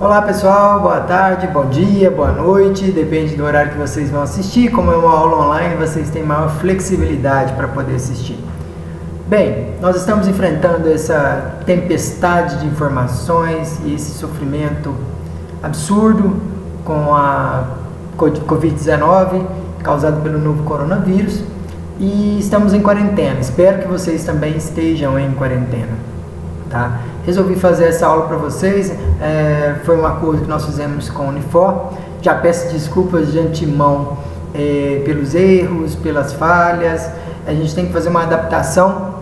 Olá pessoal, boa tarde, bom dia, boa noite, depende do horário que vocês vão assistir. Como é uma aula online, vocês têm maior flexibilidade para poder assistir. Bem, nós estamos enfrentando essa tempestade de informações e esse sofrimento absurdo com a Covid-19 causado pelo novo coronavírus e estamos em quarentena. Espero que vocês também estejam em quarentena, tá? Resolvi fazer essa aula para vocês, foi um acordo que nós fizemos com a Unifor. Já peço desculpas de antemão pelos erros, pelas falhas. A gente tem que fazer uma adaptação.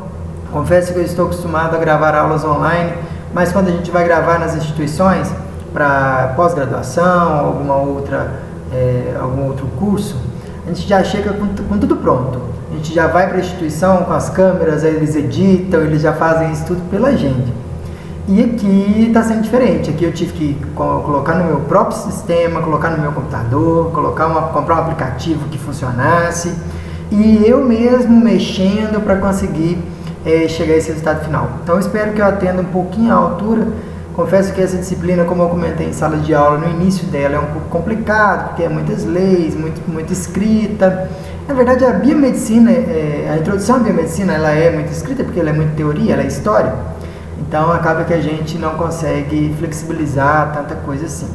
Confesso que eu estou acostumado a gravar aulas online, mas quando a gente vai gravar nas instituições para pós-graduação, algum outro curso, a gente já chega com tudo pronto. A gente já vai para a instituição com as câmeras, aí eles editam, eles já fazem isso tudo pela gente. E aqui está sendo diferente. Aqui eu tive que colocar no meu próprio sistema, colocar no meu computador, comprar um aplicativo que funcionasse e eu mesmo mexendo para conseguir chegar a esse resultado final. Então eu espero que eu atenda um pouquinho à altura. Confesso que essa disciplina, como eu comentei em sala de aula, no início dela é um pouco complicado, porque é muitas leis, muita escrita. Na verdade, a biomedicina, a introdução à biomedicina, ela é muito escrita, porque ela é muito teoria, ela é história. Então, acaba que a gente não consegue flexibilizar tanta coisa assim.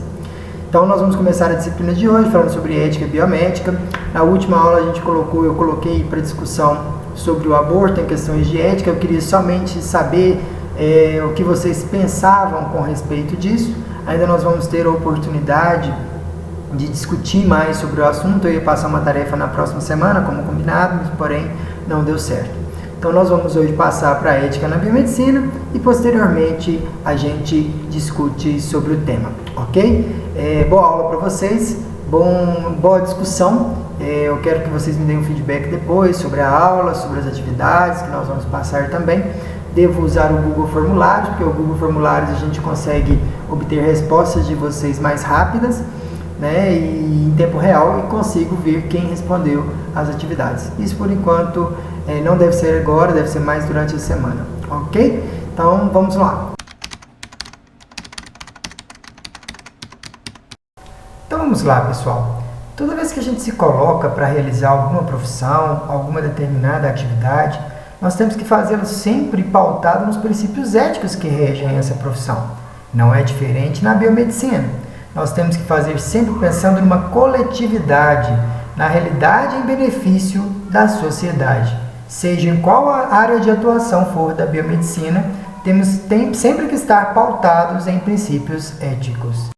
Então, nós vamos começar a disciplina de hoje, falando sobre ética biomédica. Na última aula, eu coloquei para discussão sobre o aborto em questões de ética. Eu queria somente saber o que vocês pensavam com respeito disso. Ainda nós vamos ter a oportunidade de discutir mais sobre o assunto. Eu ia passar uma tarefa na próxima semana, como combinado, porém não deu certo. Então nós vamos hoje passar para a ética na biomedicina e posteriormente a gente discute sobre o tema, ok? Boa aula para vocês, boa discussão. Eu quero que vocês me deem um feedback depois sobre a aula, sobre as atividades que nós vamos passar também. Devo usar o Google Formulários, porque o Google Formulários a gente consegue obter respostas de vocês mais rápidas, né, e em tempo real, e consigo ver quem respondeu as atividades. Isso por enquanto não deve ser agora, deve ser mais durante a semana, ok? Então vamos lá. Então vamos lá, pessoal. Toda vez que a gente se coloca para realizar alguma profissão, alguma determinada atividade, nós temos que fazê-lo sempre pautado nos princípios éticos que regem essa profissão. Não é diferente na biomedicina. Nós temos que fazer sempre pensando numa coletividade, na realidade em benefício da sociedade. Seja em qual área de atuação for da biomedicina, temos sempre que estar pautados em princípios éticos.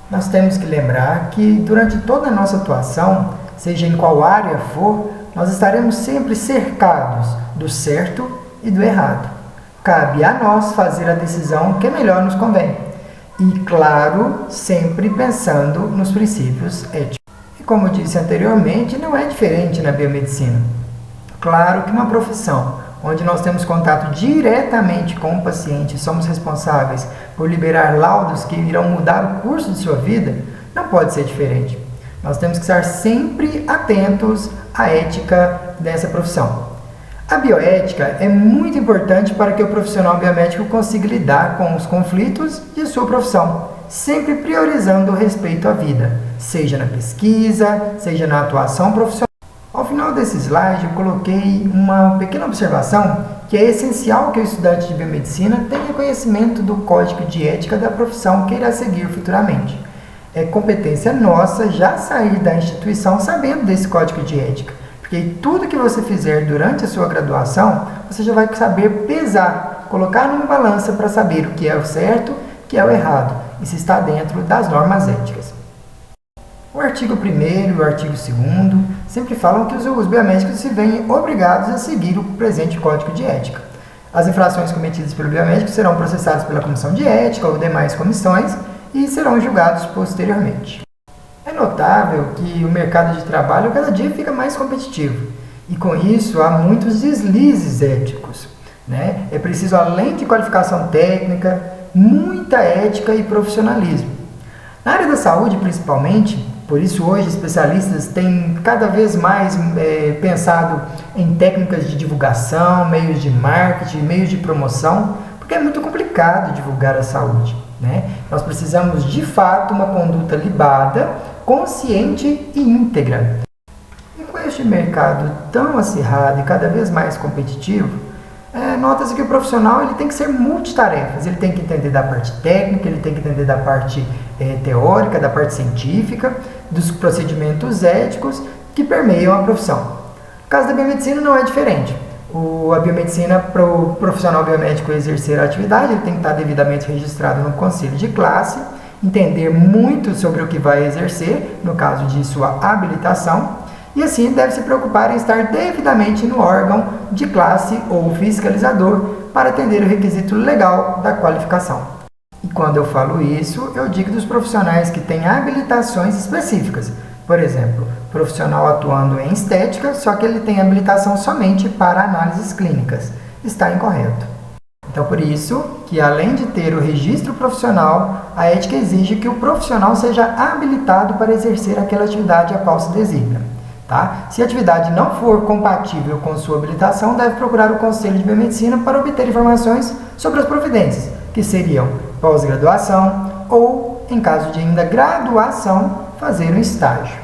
Nós temos que lembrar que durante toda a nossa atuação, seja em qual área for, nós estaremos sempre cercados do certo e do errado. Cabe a nós fazer a decisão que melhor nos convém. E, claro, sempre pensando nos princípios éticos. E como eu disse anteriormente, não é diferente na biomedicina. Claro que uma profissão onde nós temos contato diretamente com o paciente e somos responsáveis por liberar laudos que irão mudar o curso de sua vida, não pode ser diferente. Nós temos que estar sempre atentos à ética dessa profissão. A bioética é muito importante para que o profissional biomédico consiga lidar com os conflitos de sua profissão, sempre priorizando o respeito à vida, seja na pesquisa, seja na atuação profissional. Ao final desse slide, eu coloquei uma pequena observação que é essencial que o estudante de biomedicina tenha conhecimento do código de ética da profissão que irá seguir futuramente. É competência nossa já sair da instituição sabendo desse código de ética. Porque tudo que você fizer durante a sua graduação, você já vai saber pesar, colocar numa balança para saber o que é o certo, o que é o errado, e se está dentro das normas éticas. O artigo 1º e o artigo 2º sempre falam que os biomédicos se veem obrigados a seguir o presente código de ética. As infrações cometidas pelo biomédico serão processadas pela comissão de ética ou demais comissões e serão julgados posteriormente. É notável que o mercado de trabalho cada dia fica mais competitivo e com isso há muitos deslizes éticos, né? É preciso, além de qualificação técnica, muita ética e profissionalismo. Na área da saúde, principalmente, por isso hoje especialistas têm cada vez mais pensado em técnicas de divulgação, meios de marketing, meios de promoção, porque é muito complicado divulgar a saúde. né? Nós precisamos, de fato, uma conduta libada, consciente e íntegra. E com este mercado tão acirrado e cada vez mais competitivo, nota-se que o profissional ele tem que ser multitarefas. Ele tem que entender da parte técnica, ele tem que entender da parte teórica, da parte científica, dos procedimentos éticos que permeiam a profissão. No caso da biomedicina não é diferente. A biomedicina, para o profissional biomédico exercer a atividade, ele tem que estar devidamente registrado no conselho de classe, entender muito sobre o que vai exercer, no caso de sua habilitação, e assim deve se preocupar em estar devidamente no órgão de classe ou fiscalizador para atender o requisito legal da qualificação. E quando eu falo isso, eu digo dos profissionais que têm habilitações específicas. Por exemplo, profissional atuando em estética, só que ele tem habilitação somente para análises clínicas. Está incorreto. Então, por isso que, além de ter o registro profissional, a ética exige que o profissional seja habilitado para exercer aquela atividade a qual se designa. Tá? Se a atividade não for compatível com sua habilitação, deve procurar o Conselho de Biomedicina para obter informações sobre as providências, que seriam pós-graduação ou, em caso de ainda graduação, fazer um estágio.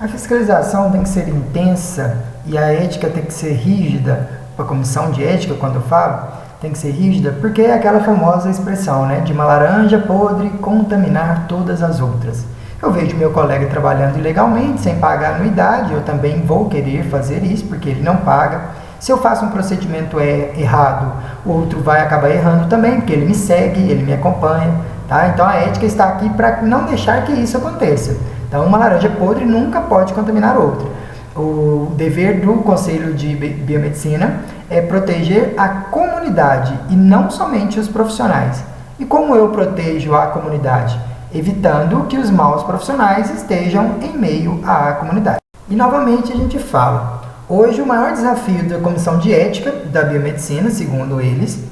A fiscalização tem que ser intensa e a ética tem que ser rígida. A comissão de ética, quando eu falo, tem que ser rígida porque é aquela famosa expressão, né, de uma laranja podre contaminar todas as outras. Eu vejo meu colega trabalhando ilegalmente, sem pagar anuidade, eu também vou querer fazer isso porque ele não paga. Se eu faço um procedimento errado, o outro vai acabar errando também, porque ele me segue, ele me acompanha. Tá? Então a ética está aqui para não deixar que isso aconteça. Então uma laranja podre nunca pode contaminar outra. O dever do Conselho de Biomedicina é proteger a comunidade e não somente os profissionais. E como eu protejo a comunidade? Evitando que os maus profissionais estejam em meio à comunidade. E novamente a gente fala, hoje o maior desafio da Comissão de Ética da Biomedicina, segundo eles,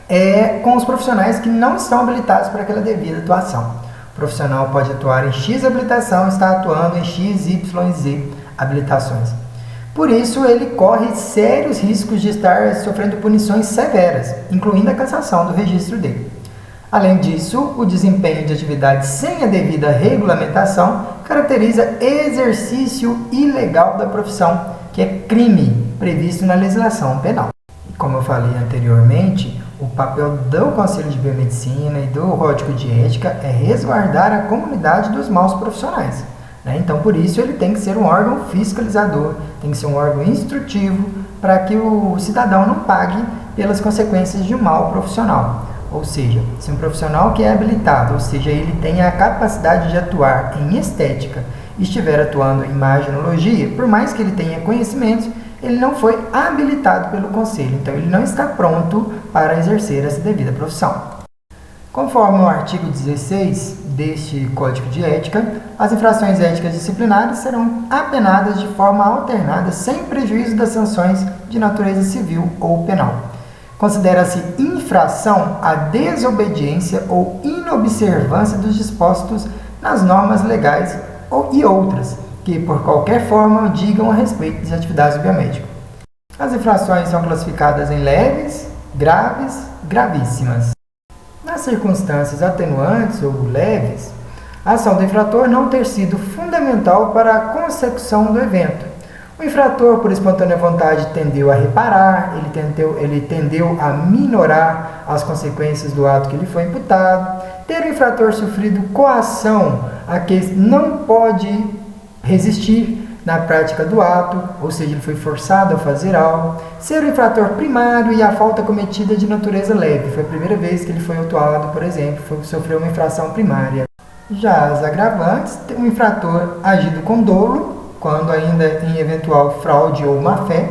é com os profissionais que não estão habilitados para aquela devida atuação. O profissional pode atuar em X habilitação, está atuando em X, Y, Z habilitações. Por isso, ele corre sérios riscos de estar sofrendo punições severas, incluindo a cassação do registro dele. Além disso, o desempenho de atividades sem a devida regulamentação caracteriza exercício ilegal da profissão, que é crime previsto na legislação penal. E como eu falei anteriormente, o papel do Conselho de Biomedicina e do Código de Ética é resguardar a comunidade dos maus profissionais. Então, por isso, ele tem que ser um órgão fiscalizador, tem que ser um órgão instrutivo para que o cidadão não pague pelas consequências de um mau profissional. Ou seja, se um profissional que é habilitado, ou seja, ele tem a capacidade de atuar em estética e estiver atuando em imaginologia, por mais que ele tenha conhecimentos, ele não foi habilitado pelo Conselho, então ele não está pronto para exercer essa devida profissão. Conforme o artigo 16 deste Código de Ética, as infrações éticas disciplinares serão apenadas de forma alternada sem prejuízo das sanções de natureza civil ou penal. Considera-se infração a desobediência ou inobservância dos dispostos nas normas legais e outras, que por qualquer forma digam a respeito das atividades do biomédico. As infrações são classificadas em leves, graves, gravíssimas. Nas circunstâncias atenuantes ou leves, a ação do infrator não ter sido fundamental para a consecução do evento. O infrator, por espontânea vontade, tendeu a reparar, ele tendeu a minorar as consequências do ato que lhe foi imputado. Ter o infrator sofrido coação a que não pode resistir na prática do ato, ou seja, ele foi forçado a fazer algo. Ser o infrator primário e a falta cometida de natureza leve. Foi a primeira vez que ele foi autuado, por exemplo, sofreu uma infração primária. Já as agravantes, o infrator agido com dolo, quando ainda em eventual fraude ou má-fé.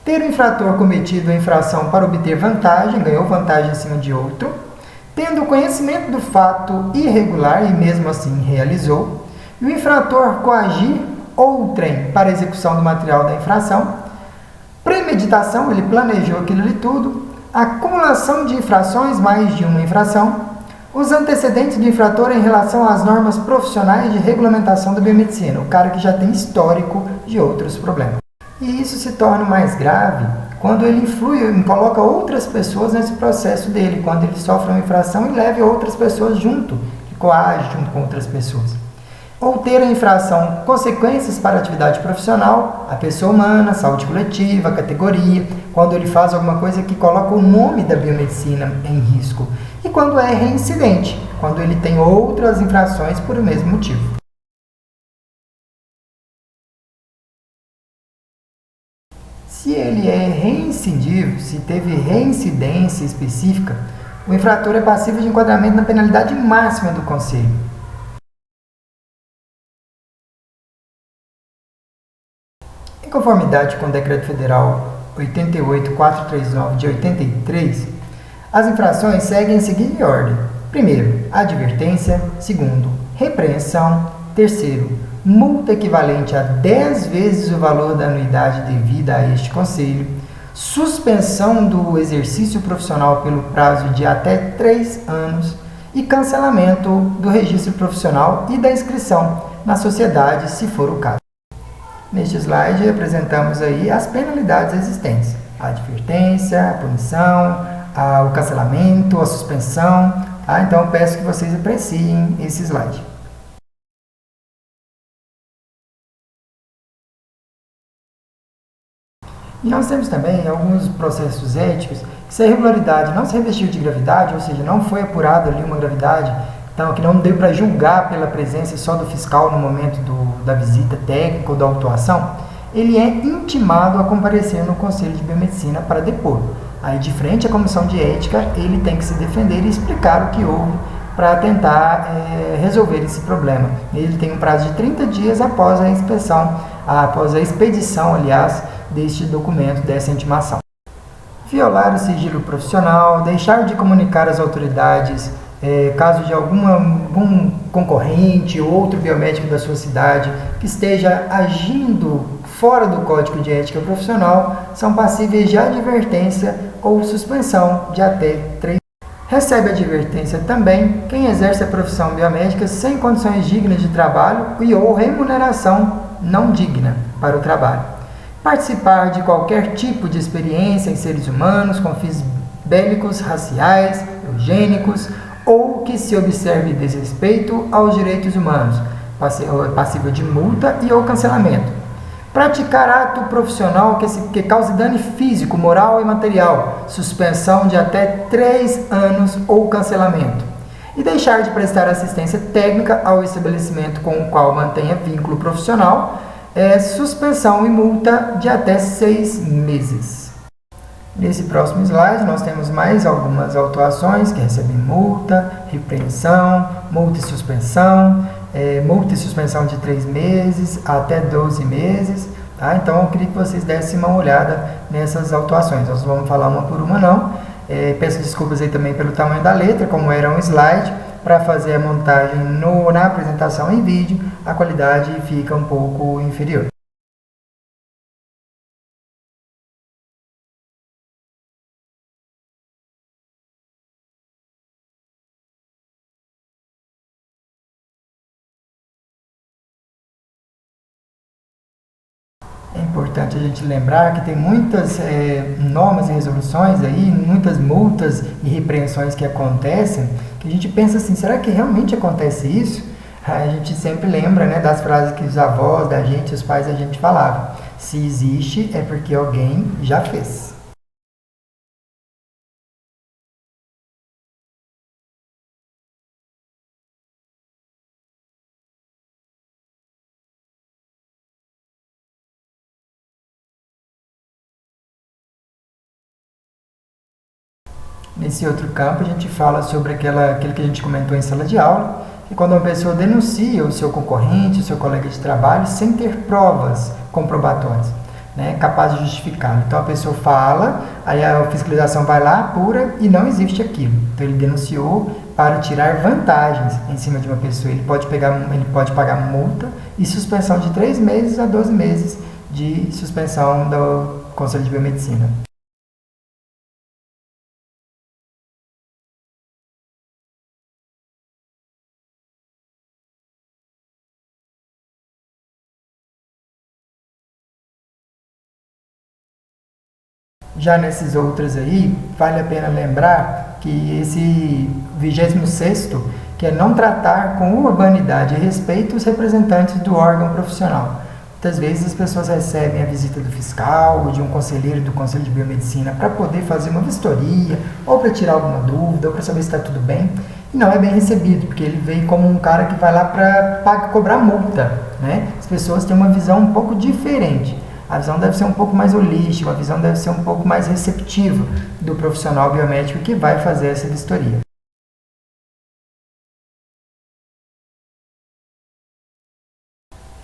Ter o infrator cometido a infração para obter vantagem, ganhou vantagem em cima de outro. Tendo conhecimento do fato irregular e mesmo assim realizou. E o infrator coagir outrem para execução do material da infração. Premeditação, ele planejou aquilo ali tudo. Acumulação de infrações, mais de uma infração. Os antecedentes do infrator em relação às normas profissionais de regulamentação da biomedicina, o cara que já tem histórico de outros problemas. E isso se torna mais grave quando ele influi, coloca outras pessoas nesse processo dele, quando ele sofre uma infração e leva outras pessoas junto, e coage junto com outras pessoas. Ou ter a infração consequências para a atividade profissional, a pessoa humana, saúde coletiva, categoria, quando ele faz alguma coisa que coloca o nome da biomedicina em risco. E quando é reincidente, quando ele tem outras infrações por o mesmo motivo. Se ele é reincidivo, se teve reincidência específica, o infrator é passível de enquadramento na penalidade máxima do Conselho. Em conformidade com o Decreto Federal 88.439 de 83, as infrações seguem em seguinte ordem. Primeiro, advertência. Segundo, repreensão. Terceiro, multa equivalente a 10 vezes o valor da anuidade devida a este conselho. Suspensão do exercício profissional pelo prazo de até 3 anos e cancelamento do registro profissional e da inscrição na sociedade, se for o caso. Neste slide apresentamos aí as penalidades existentes: a advertência, a punição, o cancelamento, a suspensão. Tá? Então peço que vocês apreciem esse slide. E nós temos também alguns processos éticos que, se a irregularidade não se revestiu de gravidade, ou seja, não foi apurada ali uma gravidade, então que não deu para julgar pela presença só do fiscal no momento da visita técnica ou da autuação, ele é intimado a comparecer no Conselho de Biomedicina para depor. Aí, de frente à comissão de ética, ele tem que se defender e explicar o que houve para tentar resolver esse problema. Ele tem um prazo de 30 dias após a inspeção, após a expedição, aliás, deste documento, dessa intimação. Violar o sigilo profissional, deixar de comunicar às autoridades caso de algum concorrente ou outro biomédico da sua cidade que esteja agindo fora do Código de Ética Profissional, são passíveis de advertência ou suspensão de até 3 anos. Recebe advertência também quem exerce a profissão biomédica sem condições dignas de trabalho e ou remuneração não digna para o trabalho. Participar de qualquer tipo de experiência em seres humanos com fins bélicos, raciais, eugênicos ou que se observe desrespeito aos direitos humanos, passível de multa e ou cancelamento. Praticar ato profissional que cause dano físico, moral e material, suspensão de até 3 anos ou cancelamento. E deixar de prestar assistência técnica ao estabelecimento com o qual mantenha vínculo profissional, suspensão e multa de até 6 meses. Nesse próximo slide, nós temos mais algumas autuações que recebem multa, repreensão, multa e suspensão de 3 meses até 12 meses. Tá? Então, eu queria que vocês dessem uma olhada nessas autuações. Nós vamos falar uma por uma, não. Peço desculpas aí também pelo tamanho da letra, como era um slide. Para fazer a montagem na apresentação em vídeo, a qualidade fica um pouco inferior. É importante a gente lembrar que tem muitas normas e resoluções aí, muitas multas e repreensões que acontecem, que a gente pensa assim, será que realmente acontece isso? A gente sempre lembra, né, das frases que os avós da gente, os pais da gente falavam. Se existe, é porque alguém já fez. Nesse outro campo, a gente fala sobre aquilo que a gente comentou em sala de aula, que quando uma pessoa denuncia o seu concorrente, o seu colega de trabalho, sem ter provas comprobatórias, né, capazes de justificá-lo. Então, a pessoa fala, aí a fiscalização vai lá, apura e não existe aquilo. Então, ele denunciou para tirar vantagens em cima de uma pessoa. Ele pode pagar multa e suspensão de 3 meses a 12 meses de suspensão do Conselho de Biomedicina. Já nesses outros aí, vale a pena lembrar que esse 26º, que é não tratar com urbanidade e respeito os representantes do órgão profissional. Muitas vezes as pessoas recebem a visita do fiscal ou de um conselheiro do Conselho de Biomedicina para poder fazer uma vistoria, ou para tirar alguma dúvida, ou para saber se está tudo bem, e não é bem recebido, porque ele vem como um cara que vai lá para cobrar multa, né? As pessoas têm uma visão um pouco diferente. A visão deve ser um pouco mais holística, a visão deve ser um pouco mais receptiva do profissional biomédico que vai fazer essa vistoria.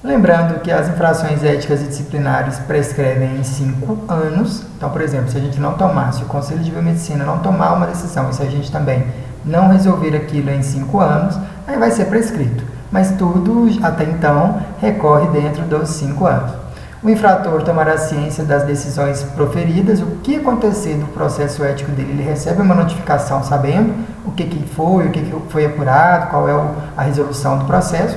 Lembrando que as infrações éticas e disciplinares prescrevem em 5 anos. Então, por exemplo, se a gente não tomar, se o Conselho de Biomedicina não tomar uma decisão e se a gente também não resolver aquilo em 5 anos, aí vai ser prescrito. Mas tudo, até então, recorre dentro dos 5 anos. O infrator tomará ciência das decisões proferidas, o que acontecer do processo ético dele, ele recebe uma notificação sabendo o que foi apurado, qual é a resolução do processo.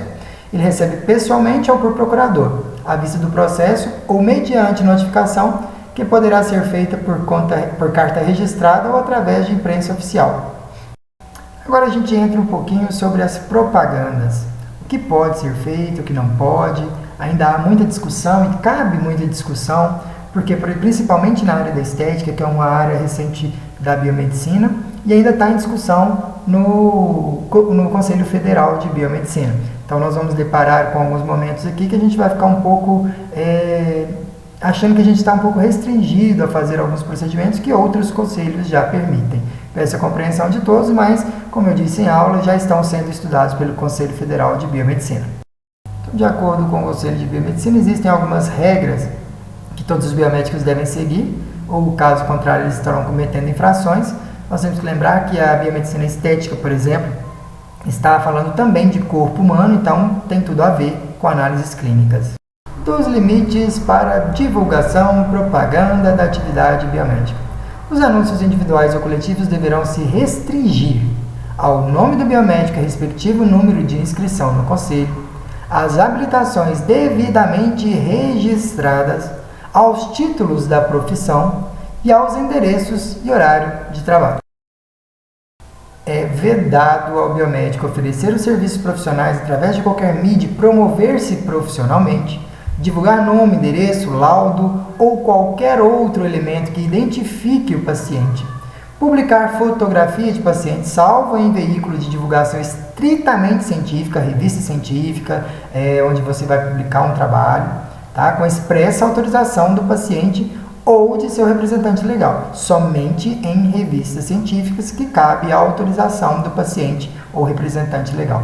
Ele recebe pessoalmente ou por procurador, à vista do processo ou mediante notificação que poderá ser feita por carta registrada ou através de imprensa oficial. Agora a gente entra um pouquinho sobre as propagandas. O que pode ser feito, o que não pode. Ainda há muita discussão e cabe muita discussão, porque principalmente na área da estética, que é uma área recente da biomedicina, e ainda está em discussão no Conselho Federal de Biomedicina. Então nós vamos deparar com alguns momentos aqui que a gente vai ficar um pouco achando que a gente está um pouco restringido a fazer alguns procedimentos que outros conselhos já permitem. Peço a compreensão de todos, mas, como eu disse em aula, já estão sendo estudados pelo Conselho Federal de Biomedicina. De acordo com o Conselho de Biomedicina, existem algumas regras que todos os biomédicos devem seguir, ou caso contrário, eles estarão cometendo infrações. Nós temos que lembrar que a biomedicina estética, por exemplo, está falando também de corpo humano, então tem tudo a ver com análises clínicas. Dos limites para divulgação e propaganda da atividade biomédica. Os anúncios individuais ou coletivos deverão se restringir ao nome do biomédico e respectivo número de inscrição no conselho, às habilitações devidamente registradas, aos títulos da profissão e aos endereços e horário de trabalho. É vedado ao biomédico oferecer os serviços profissionais através de qualquer mídia, promover-se profissionalmente, divulgar nome, endereço, laudo ou qualquer outro elemento que identifique o paciente, publicar fotografia de paciente, salvo em veículo de divulgação estritamente científica, revista científica, onde você vai publicar um trabalho, tá? Com expressa autorização do paciente ou de seu representante legal, somente em revistas científicas que cabe a autorização do paciente ou representante legal.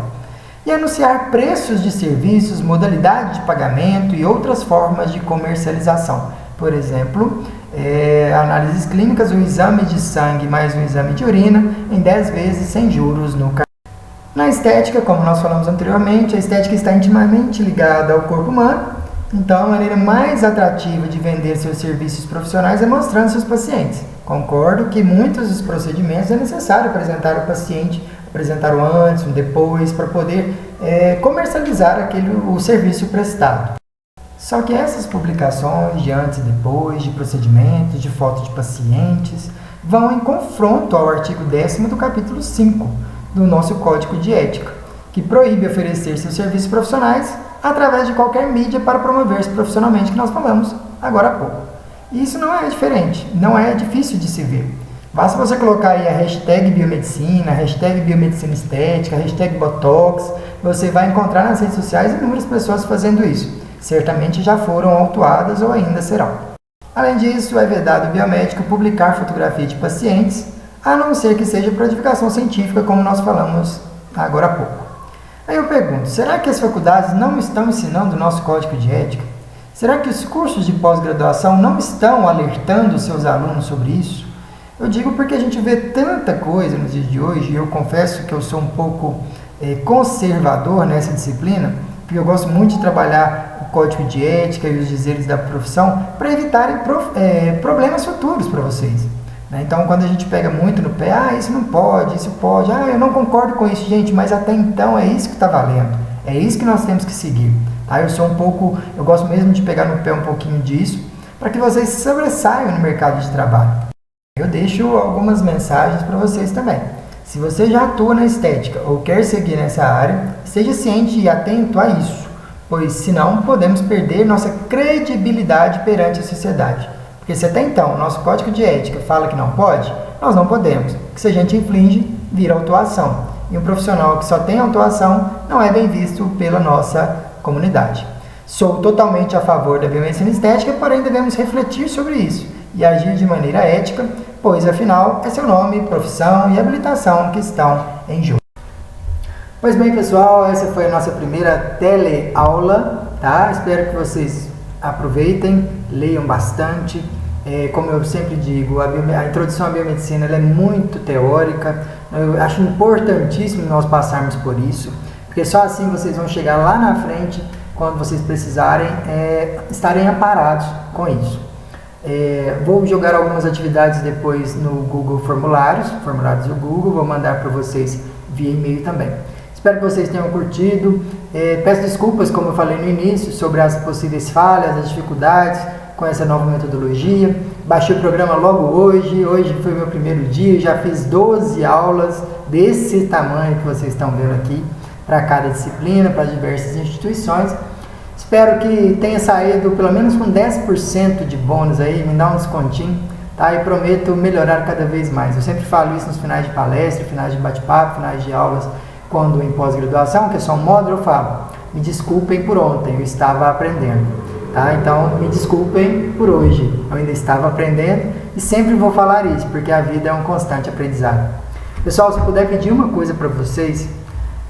E anunciar preços de serviços, modalidade de pagamento e outras formas de comercialização. Por exemplo, análises clínicas, o exame de sangue mais um exame de urina em 10 vezes sem juros no cartão. Na estética, como nós falamos anteriormente, a estética está intimamente ligada ao corpo humano, então a maneira mais atrativa de vender seus serviços profissionais é mostrando seus pacientes. Concordo que muitos dos procedimentos é necessário apresentar o paciente, apresentar o antes, o depois, para poder comercializar o serviço prestado. Só que essas publicações de antes e depois, de procedimentos, de fotos de pacientes, vão em confronto ao artigo 10º do capítulo 5 do nosso Código de Ética, que proíbe oferecer seus serviços profissionais através de qualquer mídia para promover-se profissionalmente, que nós falamos agora há pouco. E isso não é diferente, não é difícil de se ver. Basta você colocar aí a hashtag biomedicina, a hashtag biomedicina estética, a hashtag botox, você vai encontrar nas redes sociais inúmeras pessoas fazendo isso. Certamente já foram autuadas ou ainda serão. Além disso, é vedado ao biomédico publicar fotografia de pacientes, a não ser que seja para divulgação científica, como nós falamos agora há pouco. Aí eu pergunto, será que as faculdades não estão ensinando o nosso código de ética? Será que os cursos de pós-graduação não estão alertando seus alunos sobre isso? Eu digo porque a gente vê tanta coisa nos dias de hoje, e eu confesso que eu sou um pouco conservador nessa disciplina, porque eu gosto muito de trabalhar o código de ética e os dizeres da profissão para evitarem problemas futuros para vocês. Então, quando a gente pega muito no pé, isso não pode, isso pode, eu não concordo com isso, gente, mas até então é isso que está valendo, é isso que nós temos que seguir. Eu gosto mesmo de pegar no pé um pouquinho disso, para que vocês se sobressaiam no mercado de trabalho. Eu deixo algumas mensagens para vocês também. Se você já atua na estética ou quer seguir nessa área, esteja ciente e atento a isso, pois senão podemos perder nossa credibilidade perante a sociedade. Porque se até então nosso código de ética fala que não pode, nós não podemos, que se a gente infringe, vira autuação. E um profissional que só tem autuação não é bem visto pela nossa comunidade. Sou totalmente a favor da biomedicina estética, porém devemos refletir sobre isso e agir de maneira ética, pois afinal é seu nome, profissão e habilitação que estão em jogo. Pois bem, pessoal, essa foi a nossa primeira teleaula, tá? Espero que vocês aproveitem, leiam bastante. Como eu sempre digo, a introdução à biomedicina ela é muito teórica. Eu acho importantíssimo nós passarmos por isso, porque só assim vocês vão chegar lá na frente, quando vocês precisarem, estarem aparados com isso. Vou jogar algumas atividades depois no Google formulários do Google, vou mandar para vocês via e-mail também. Espero que vocês tenham curtido. Peço desculpas, como eu falei no início, sobre as possíveis falhas, as dificuldades com essa nova metodologia. Baixei o programa logo hoje foi meu primeiro dia, já fiz 12 aulas desse tamanho que vocês estão vendo aqui, para cada disciplina, para diversas instituições. Espero que tenha saído pelo menos com 10% de bônus aí, me dá um descontinho, tá? E prometo melhorar cada vez mais. Eu sempre falo isso nos finais de palestra, finais de bate-papo, finais de aulas, quando em pós-graduação, que é só um módulo, eu falo, me desculpem por ontem, eu estava aprendendo, tá? Então, me desculpem por hoje, eu ainda estava aprendendo e sempre vou falar isso, porque a vida é um constante aprendizado. Pessoal, se eu puder pedir uma coisa para vocês,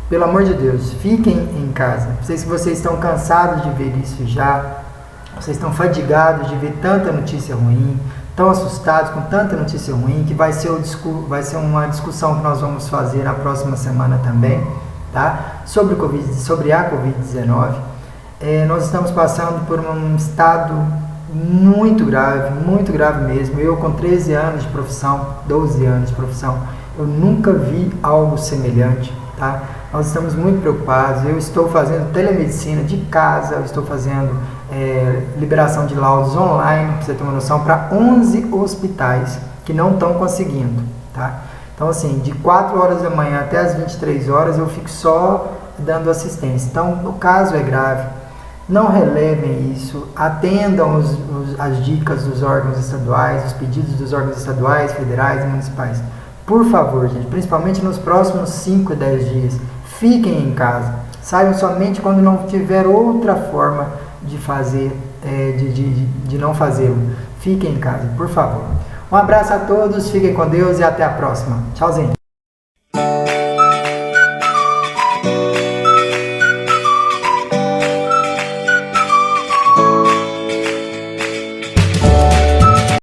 pelo amor de Deus, fiquem em casa. Sei que vocês estão cansados de ver isso já, vocês estão fadigados de ver tanta notícia ruim, estão assustados com tanta notícia ruim, que vai ser uma discussão que nós vamos fazer na próxima semana também, tá? Sobre a Covid-19. Nós estamos passando por um estado muito grave mesmo. Eu com 13 anos de profissão, 12 anos de profissão, eu nunca vi algo semelhante, tá? Nós estamos muito preocupados. Eu estou fazendo telemedicina de casa, eu estou fazendo liberação de laudos online, para você ter uma noção, para 11 hospitais que não estão conseguindo, tá? Então, assim, de 4 horas da manhã até as 23 horas eu fico só dando assistência. Então, o caso é grave, não relevem isso, atendam as dicas dos órgãos estaduais, os pedidos dos órgãos estaduais, federais e municipais. Por favor, gente, principalmente nos próximos 5 a 10 dias, fiquem em casa. Saiam somente quando não tiver outra forma de fazer, de não fazê-lo. Fiquem em casa, por favor. Um abraço a todos, fiquem com Deus e até a próxima. Tchauzinho.